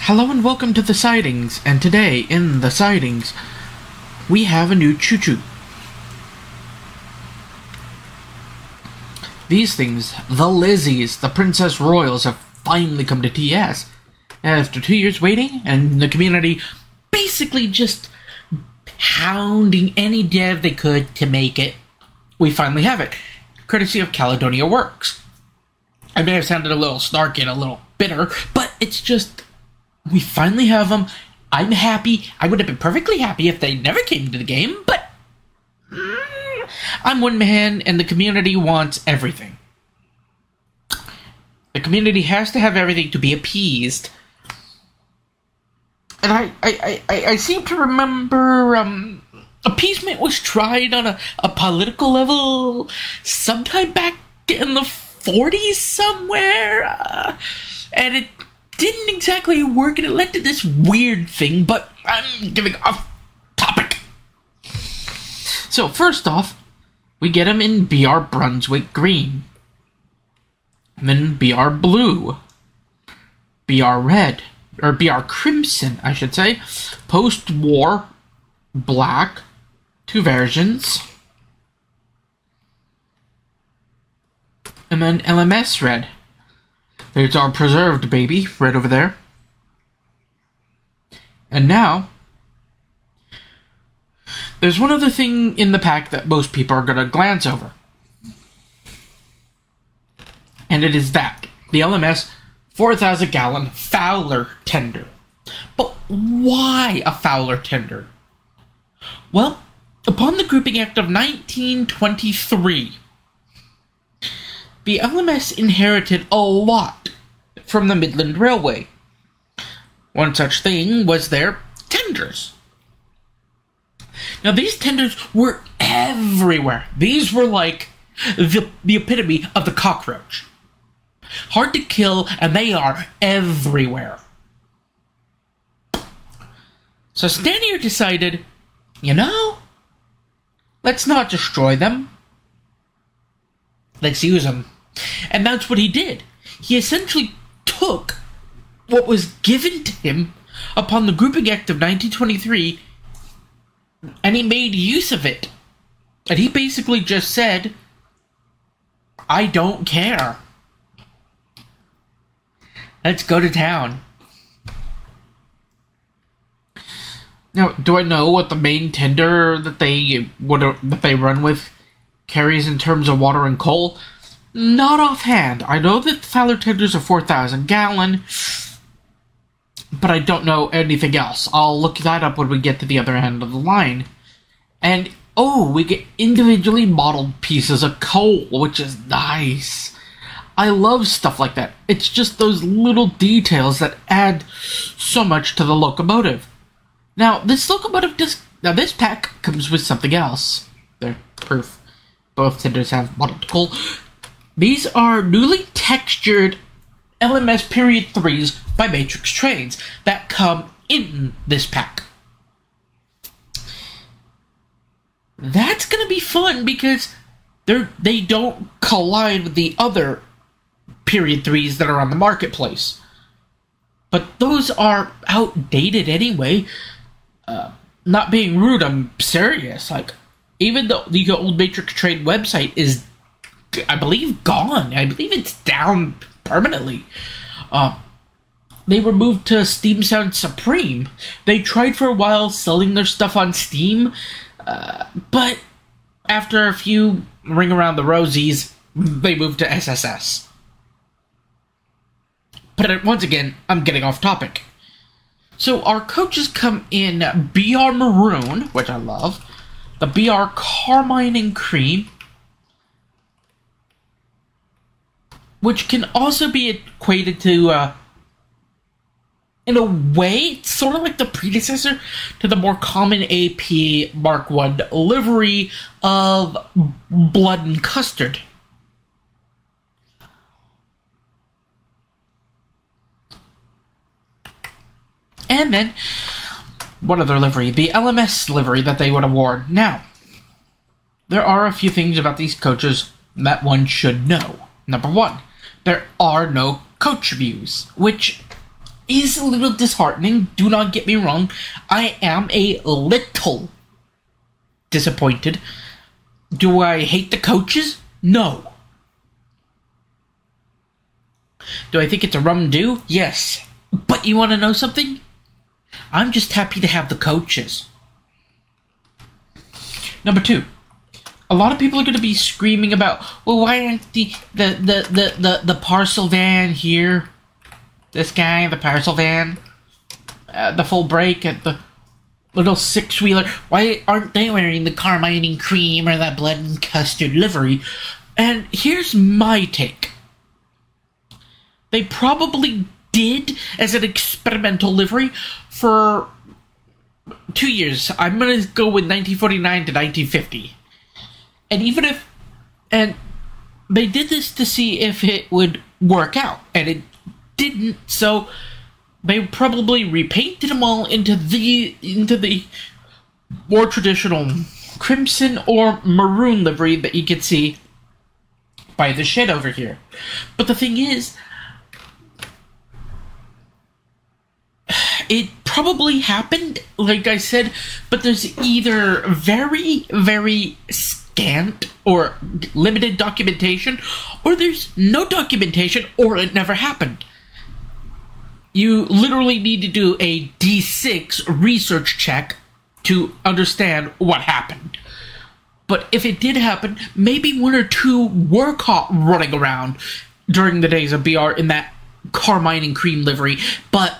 Hello and welcome to the Sidings, and today, in the Sidings, we have a new choo-choo. These things, the Lizzies, the Princess Royals, have finally come to TS. After 2 years waiting, and the community basically just hounding any dev they could to make it, we finally have it, courtesy of Caledonia Works. I may have sounded a little snarky and a little bitter, but it's just, we finally have them. I'm happy. I would have been perfectly happy if they never came to the game, but I'm one man and the community wants everything. The community has to have everything to be appeased. And I seem to remember appeasement was tried on a political level sometime back in the 40s somewhere, and it didn't exactly work, and it led to this weird thing, but I'm giving off topic. So, first off, we get them in BR Brunswick Green. And then BR Blue. BR Red. Or BR Crimson, I should say. Post-war Black. 2 versions. And then LMS Red. There's our preserved baby, right over there. And now, there's one other thing in the pack that most people are going to glance over. And it is that. The LMS 4,000 gallon Fowler tender. But why a Fowler tender? Well, upon the Grouping Act of 1923, the LMS inherited a lot from the Midland Railway. One such thing was their tenders. Now, these tenders were everywhere. These were like the epitome of the cockroach. Hard to kill, and they are everywhere. So Stanier decided, let's not destroy them. Let's use them. And that's what he did. He essentially took what was given to him upon the Grouping Act of 1923, and he made use of it. And he basically just said, I don't care. Let's go to town. Now, do I know what the main tender that they run with carries in terms of water and coal? Not offhand. I know that the Fowler tenders are 4,000 gallon, but I don't know anything else. I'll look that up when we get to the other end of the line. And, we get individually modeled pieces of coal, which is nice. I love stuff like that. It's just those little details that add so much to the locomotive. Now, this pack comes with something else. There, proof. Both tenders have modeled coal. These are newly textured LMS Period 3s by Matrix Trains that come in this pack. That's going to be fun because they don't collide with the other Period 3s that are on the marketplace. But those are outdated anyway. Not being rude, I'm serious. Even though the old Matrix Train website is, I believe, gone. I believe it's down permanently. They were moved to Steam Sound Supreme. They tried for a while selling their stuff on Steam, but after a few ring around the rosies, they moved to SSS. But once again, I'm getting off topic. So our coaches come in BR Maroon, which I love, the BR Carmine and Cream, which can also be equated to, in a way, it's sort of like the predecessor to the more common AP Mark I livery of Blood and Custard. And then, what other livery? The LMS livery that they would award. Now, there are a few things about these coaches that one should know. Number one, there are no coach views, which is a little disheartening. Do not get me wrong. I am a little disappointed. Do I hate the coaches? No. Do I think it's a rum do? Yes. But you want to know something? I'm just happy to have the coaches. Number 2. A lot of people are going to be screaming about, well, why aren't the parcel van here? This guy, the parcel van, the full break at the little 6-wheeler. Why aren't they wearing the carmine cream or that blood and custard livery? And here's my take. They probably did as an experimental livery for 2 years. I'm going to go with 1949 to 1950. And they did this to see if it would work out, and it didn't, so they probably repainted them all into the more traditional crimson or maroon livery that you can see by the shed over here. But the thing is, it probably happened, like I said, but there's either very, very scant or limited documentation, or there's no documentation, or it never happened. You literally need to do a D6 research check to understand what happened. But if it did happen, maybe 1 or 2 were caught running around during the days of BR in that carmine and cream livery, but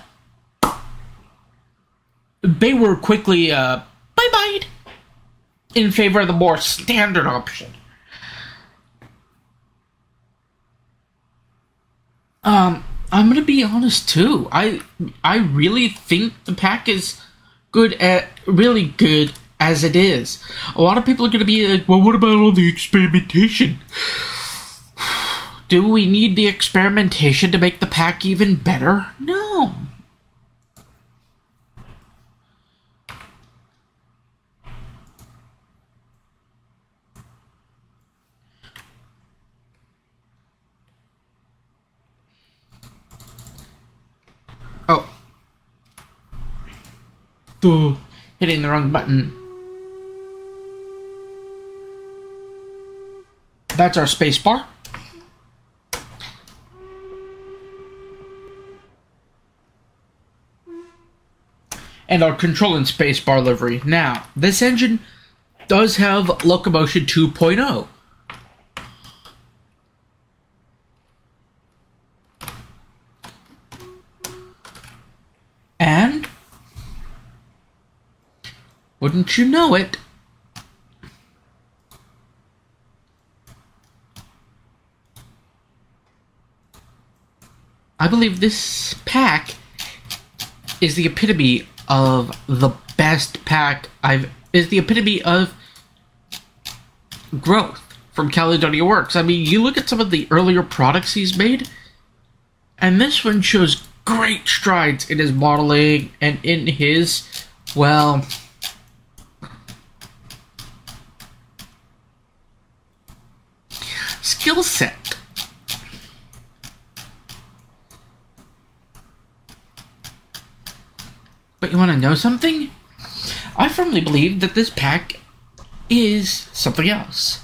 they were quickly bye-byed in favor of the more standard option. I'm gonna be honest too. I really think the pack is really good as it is. A lot of people are gonna be like, well, what about all the experimentation? Do we need the experimentation to make the pack even better? No. Oh. Hitting the wrong button. That's our space bar. And our control and space bar livery. Now, this engine does have Locomotion 2.0. And wouldn't you know it, I believe this pack is the epitome of the best pack is the epitome of growth from Caledonia Works. I mean, you look at some of the earlier products he's made, and this one shows great strides in his modeling and in his, well, skill set. But you want to know something? I firmly believe that this pack is something else.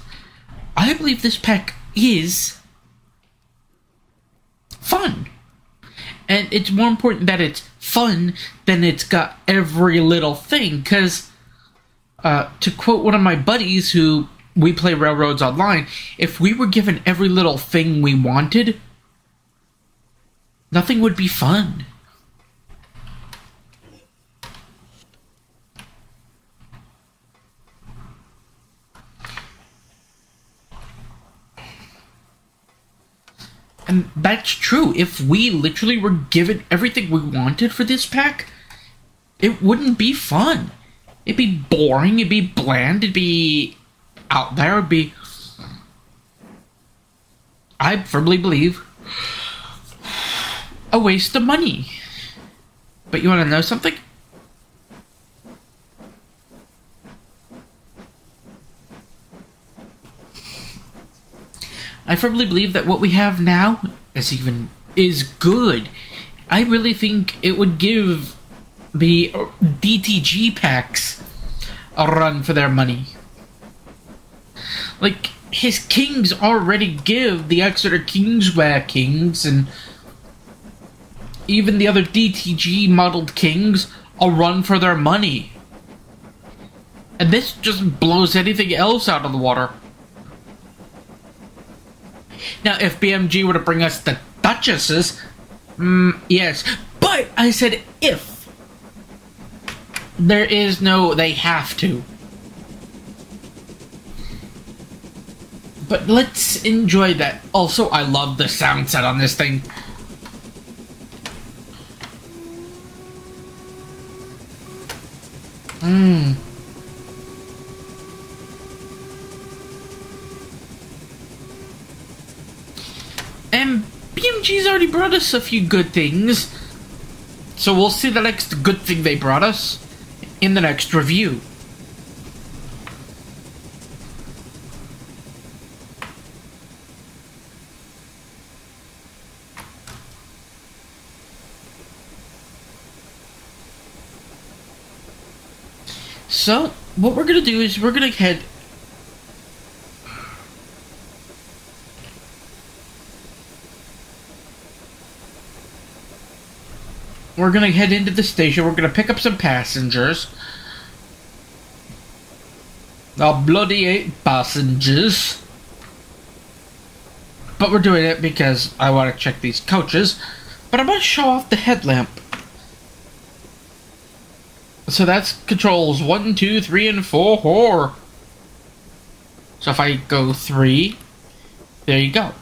I believe this pack is fun. And it's more important that it's fun than it's got every little thing. Because, to quote one of my buddies who we play Railroads online, if we were given every little thing we wanted, nothing would be fun. And that's true. If we literally were given everything we wanted for this pack, it wouldn't be fun. It'd be boring, it'd be bland, it'd be out there, it'd be, I firmly believe, a waste of money. But you want to know something? I firmly believe that what we have now is good. I really think it would give the DTG packs a run for their money. Like, his Kings already give the Exeter Kingswear Kings and even the other DTG modeled Kings a run for their money. And this just blows anything else out of the water. Now, if BMG were to bring us the Duchesses, yes. But I said if. There is no they have to. But let's enjoy that. Also, I love the sound set on this thing. And BMG's already brought us a few good things. So we'll see the next good thing they brought us in the next review. So, what we're gonna do is we're gonna head... We're gonna head into the station, we're gonna pick up some passengers. Oh, bloody 8 passengers. But we're doing it because I want to check these coaches. But I'm gonna show off the headlamp. So that's controls 1, 2, 3, and 4. So if I go 3, there you go.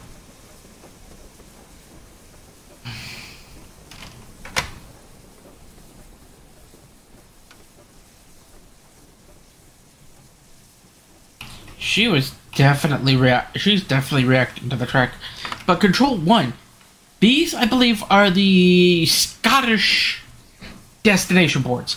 She's definitely reacting to the track. But control 1. These, I believe, are the Scottish destination boards.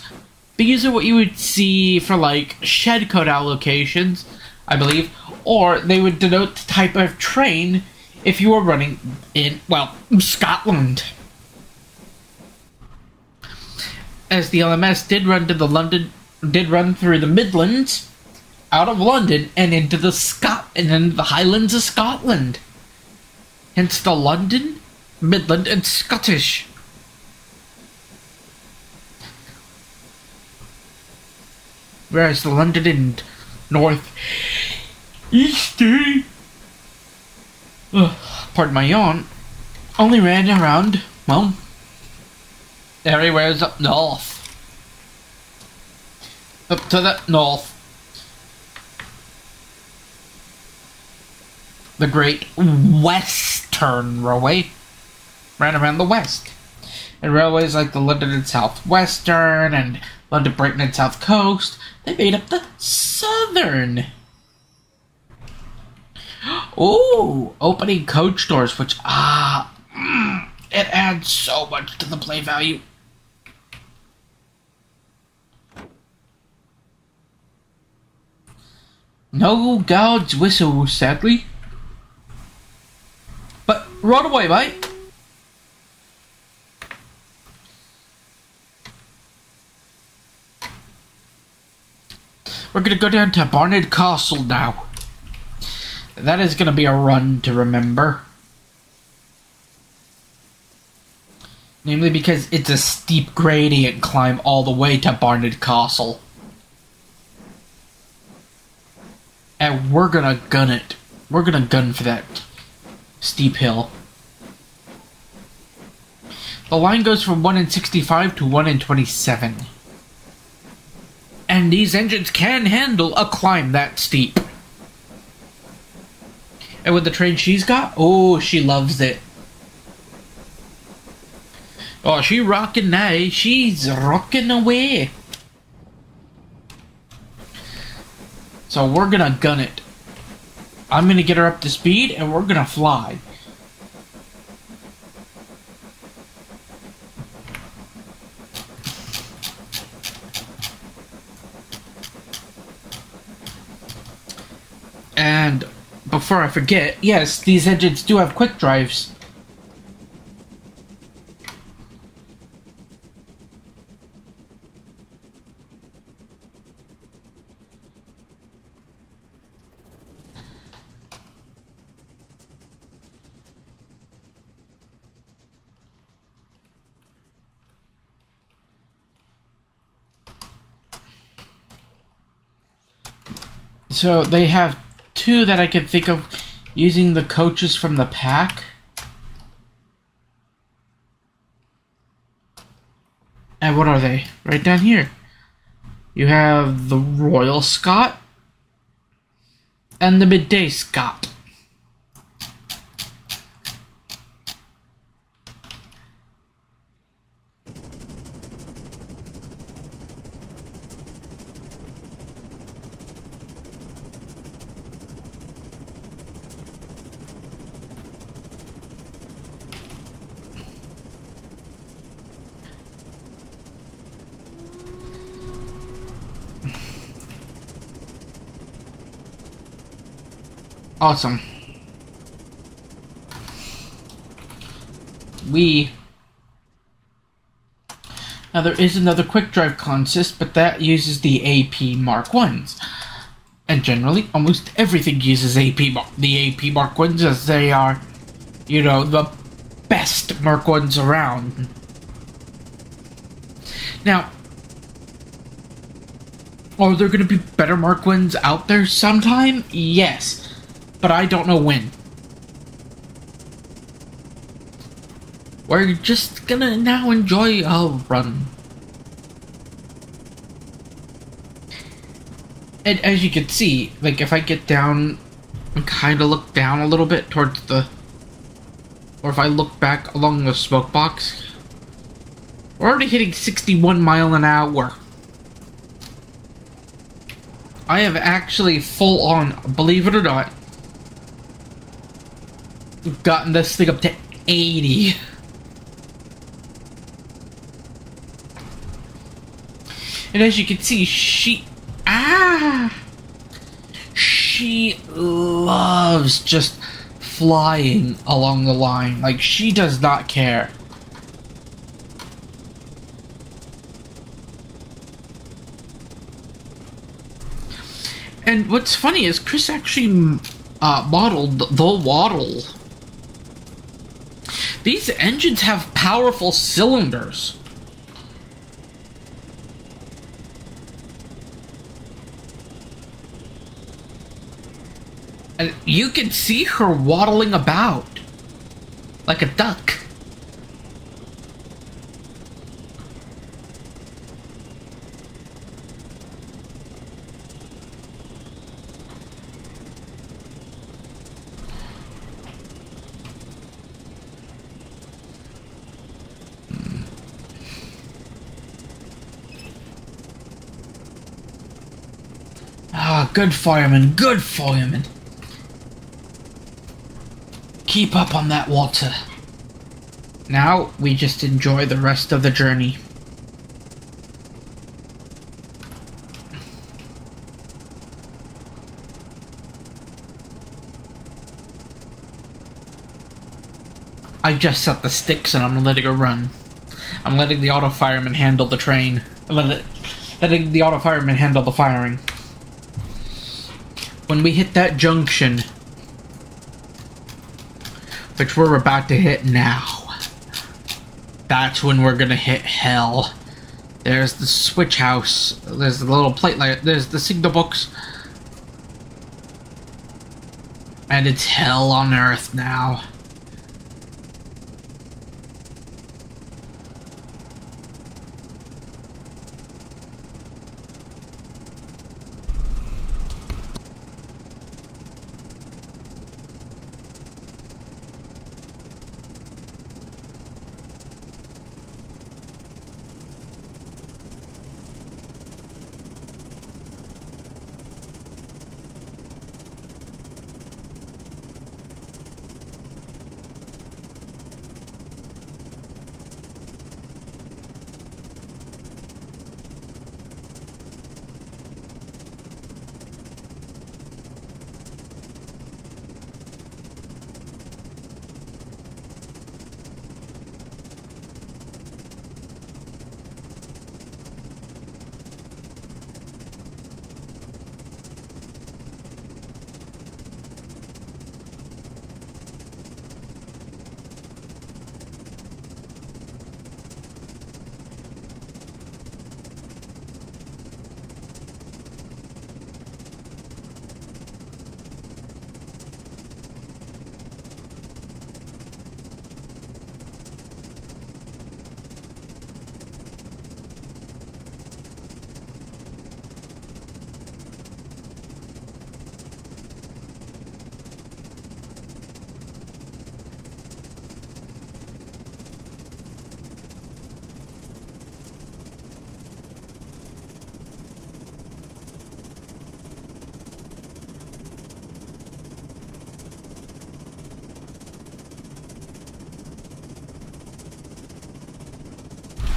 These are what you would see for, like, shed code allocations, I believe, or they would denote the type of train if you were running in, well, Scotland. As the LMS did run through the Midlands, out of London, and into the Highlands of Scotland. Hence the London, Midland, and Scottish. Whereas the London and North Eastern, pardon my yawn, only ran around, well, everywhere's up north. Up to the north. The Great Western Railway ran around the west. And railways like the London and South Western and London Brighton and South Coast, they made up the Southern. Ooh, opening coach doors, which, it adds so much to the play value. No God's whistle, sadly. But run away, mate. We're gonna go down to Barnard Castle now. That is gonna be a run to remember. Namely because it's a steep gradient climb all the way to Barnard Castle. And we're gonna gun it. We're gonna gun for that steep hill. The line goes from 1 in 65 to 1 in 27. And these engines can handle a climb that steep. And with the train she's got, oh, she loves it. Oh, she rocking now. She's rocking away. So we're gonna gun it. I'm gonna get her up to speed and we're gonna fly. And before I forget, yes, these engines do have quick drives. So they have two that I can think of using the coaches from the pack. And what are they? Right down here. You have the Royal Scot and the Midday Scot. Awesome. Now there is another quick drive consist, but that uses the AP Mark 1s. And generally, almost everything uses the AP Mark 1s, as they are, you know, the best Mark 1s around. Now, are there going to be better Mark 1s out there sometime? Yes. But I don't know when. We're just gonna now enjoy a run. And as you can see, like if I get down and kind of look down a little bit towards the... Or if I look back along the smoke box, we're already hitting 61 miles an hour. I have actually full on, believe it or not, gotten this thing up to 80. And as you can see, she loves just flying along the line. Like, she does not care. And what's funny is Chris actually modeled the Waddle. These engines have powerful cylinders. And you can see her waddling about like a duck. Ah, good fireman, good fireman. Keep up on that, Walter. Now, we just enjoy the rest of the journey. I just set the sticks and I'm letting her run. I'm letting the auto fireman handle the train. Letting the auto fireman handle the firing. When we hit that junction, which we're about to hit now, that's when we're gonna hit hell. There's the switch house. There's the little plate light. There's the signal books. And it's hell on earth now.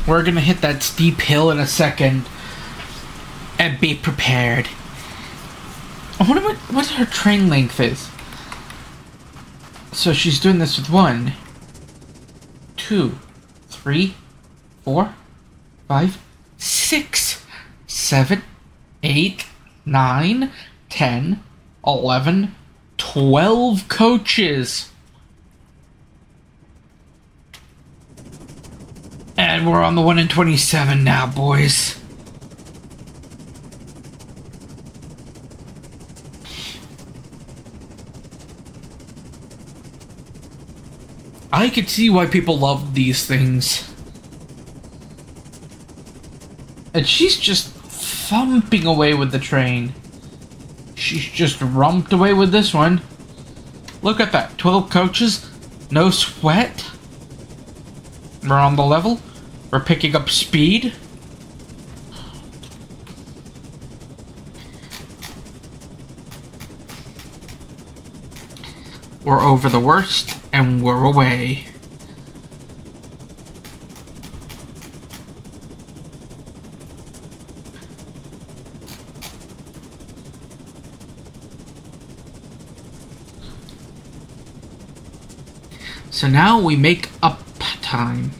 We're gonna hit that steep hill in a second. And be prepared. I wonder what her train length is. So she's doing this with 1, 2, 3, 4, 5, 6, 7, 8, 9, 10, 11, 12 coaches. And we're on the 1 in 27 now, boys. I could see why people love these things. And she's just thumping away with the train. She's just rumped away with this one. Look at that. 12 coaches. No sweat. We're on the level. We're picking up speed. We're over the worst, and we're away. So now we make up time.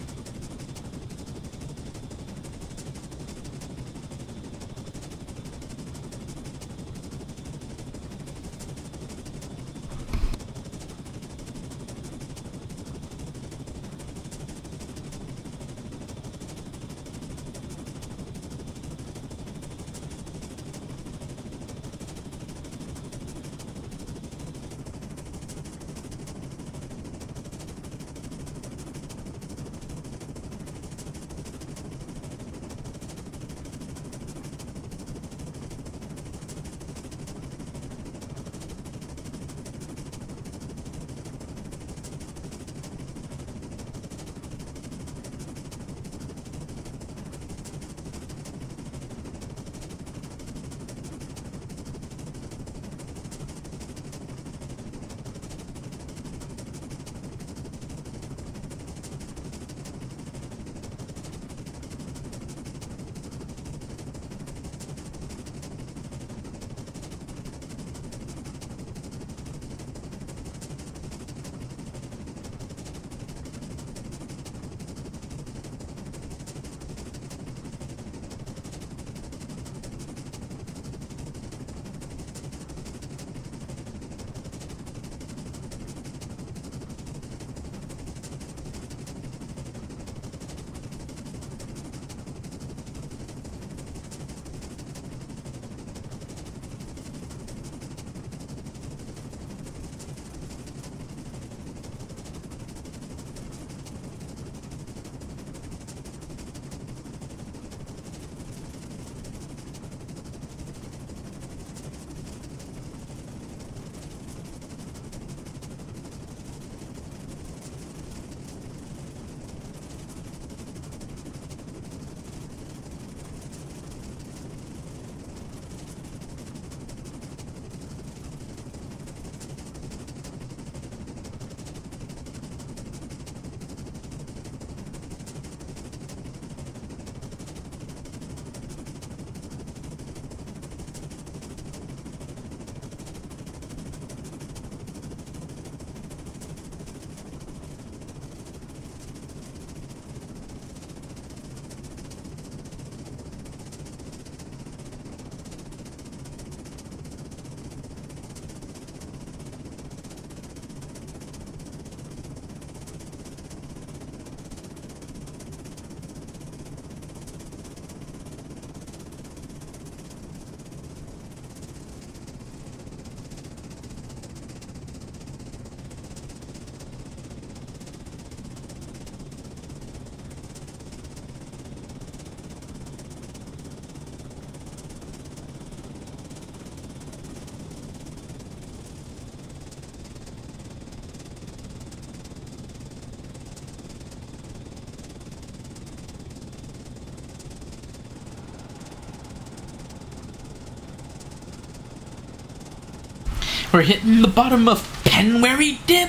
We're hitting the bottom of Penwary Dip.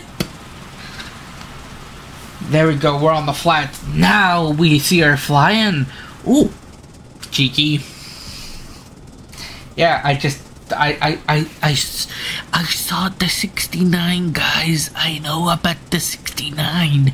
There we go, we're on the flats. Now we see her flying. Ooh, cheeky. Yeah, I saw the 69, guys. I know about the 69.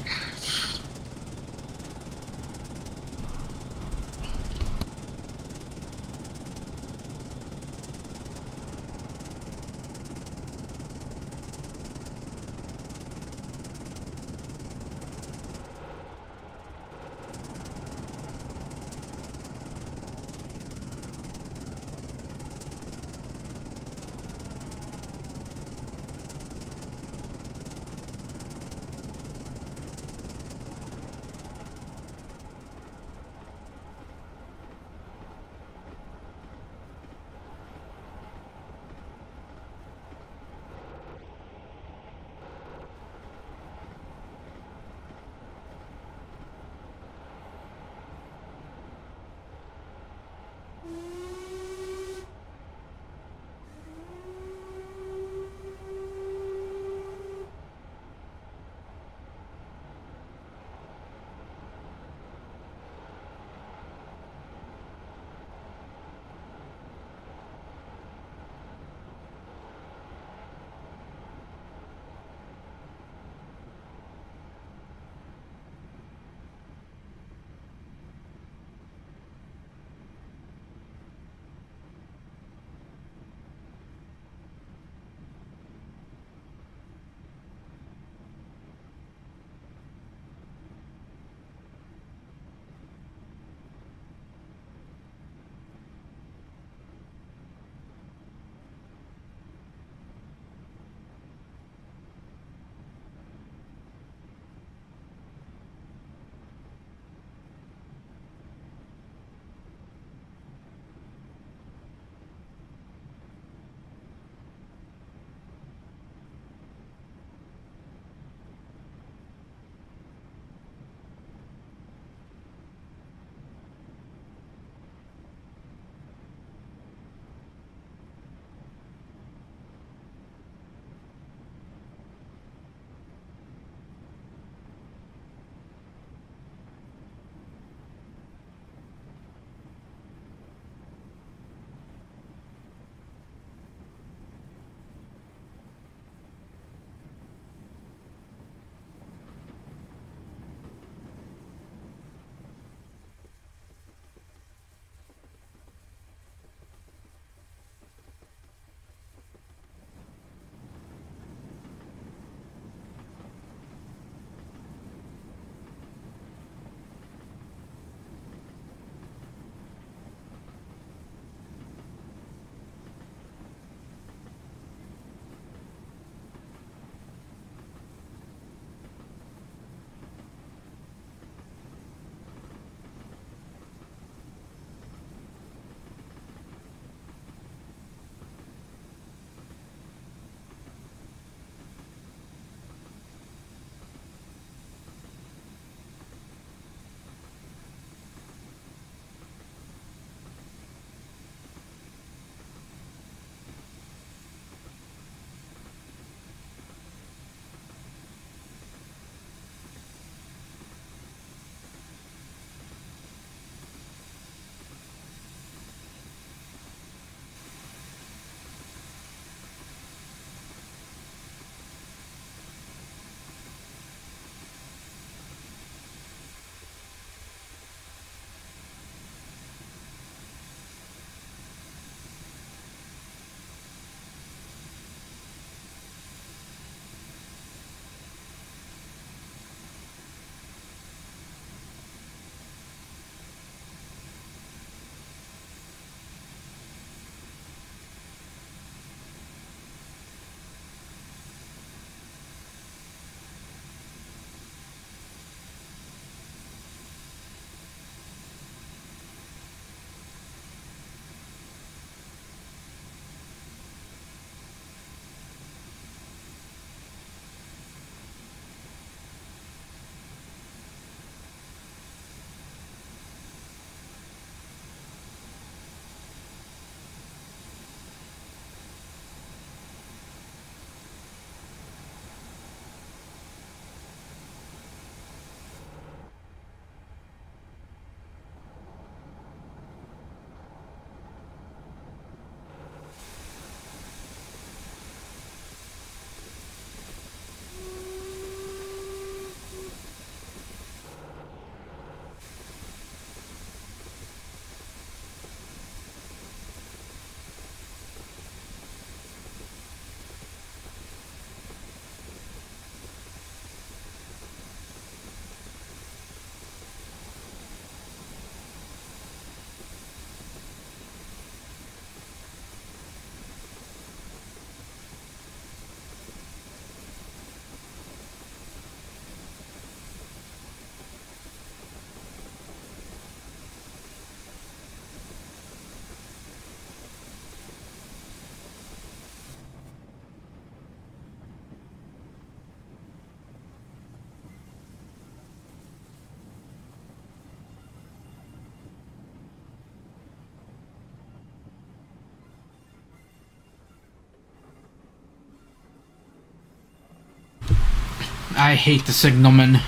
I hate the signalman.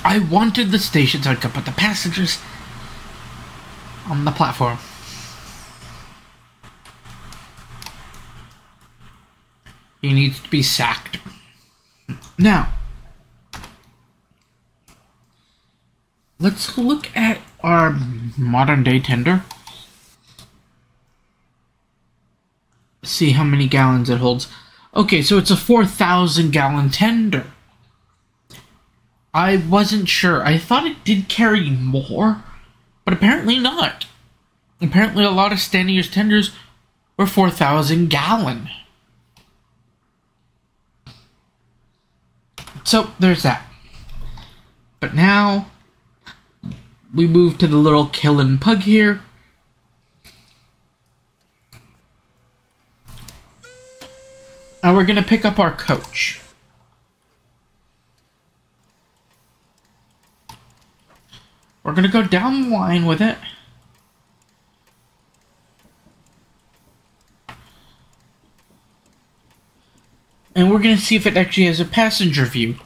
I wanted the station so I could put the passengers on the platform. He needs to be sacked. Now, let's look at our modern day tender. See how many gallons it holds. Okay, so it's a 4,000 gallon tender. I wasn't sure. I thought it did carry more, but apparently not. Apparently a lot of standing use tenders were 4,000 gallon. So, there's that. But now, we move to the little killing pug here. And we're going to pick up our coach. We're going to go down the line with it. And we're going to see if it actually has a passenger view.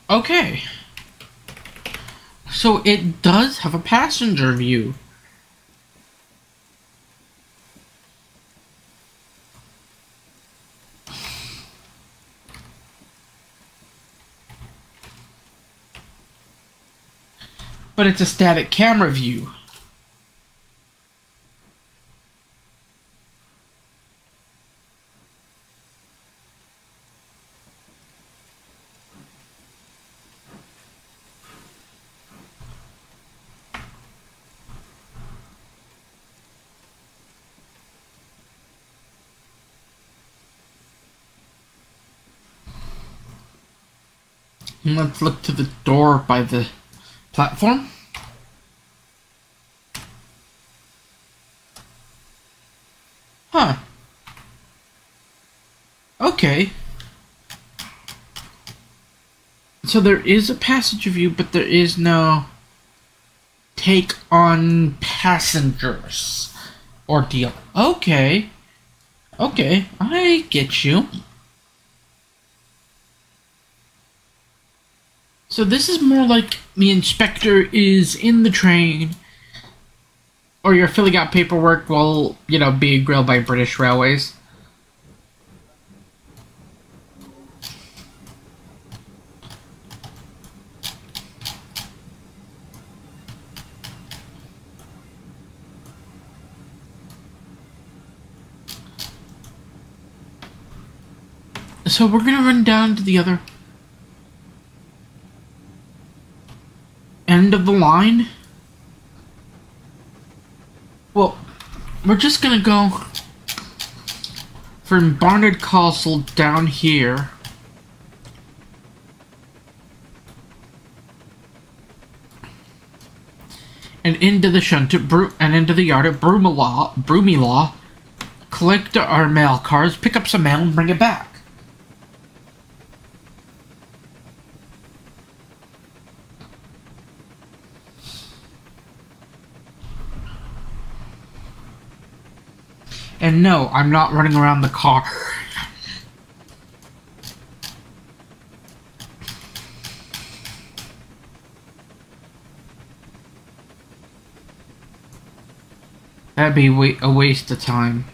Okay. So it does have a passenger view. But it's a static camera view. And let's look to the door by the platform. Huh. Okay. So there is a passenger view, but there is no take on passengers ordeal. Okay. Okay, I get you. So this is more like the inspector is in the train, or you're filling out paperwork while, being grilled by British Railways. So we're gonna run down to the other end of the line. Well, we're just gonna go from Barnard Castle down here. And into the shunt and into the yard at Broomielaw, collect our mail cars, pick up some mail and bring it back. And no, I'm not running around the car. That'd be a waste of time.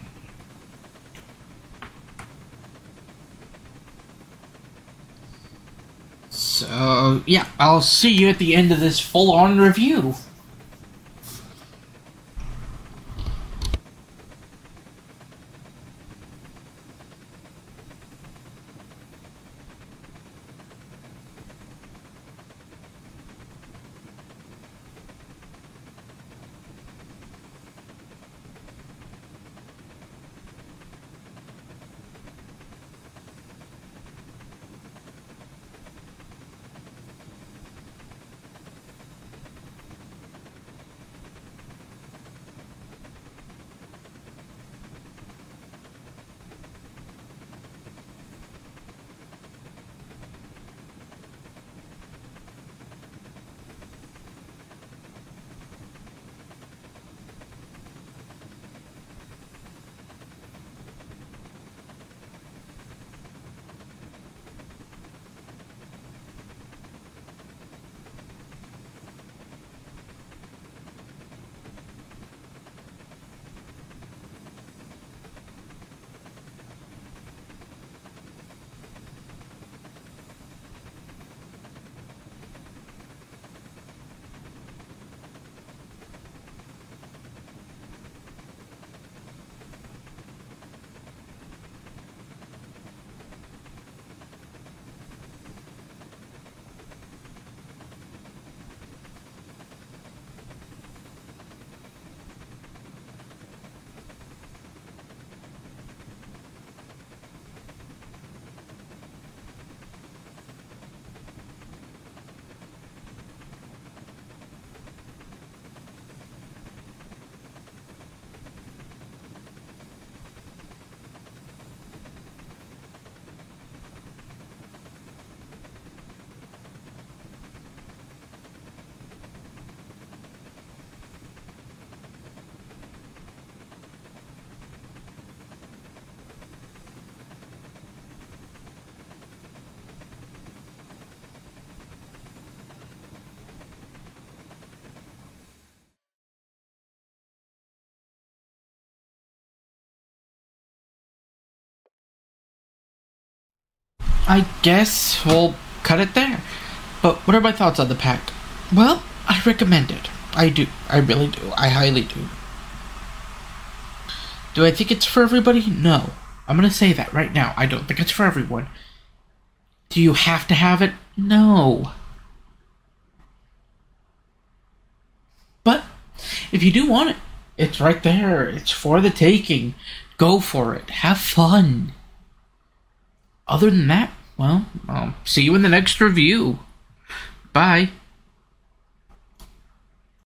So, yeah, I'll see you at the end of this full-on review. I guess we'll cut it there. But what are my thoughts on the pact? Well, I recommend it. I do. I really do. I highly do. Do I think it's for everybody? No. I'm gonna say that right now. I don't think it's for everyone. Do you have to have it? No. But if you do want it, it's right there. It's for the taking. Go for it. Have fun. Other than that, well, I'll see you in the next review. Bye.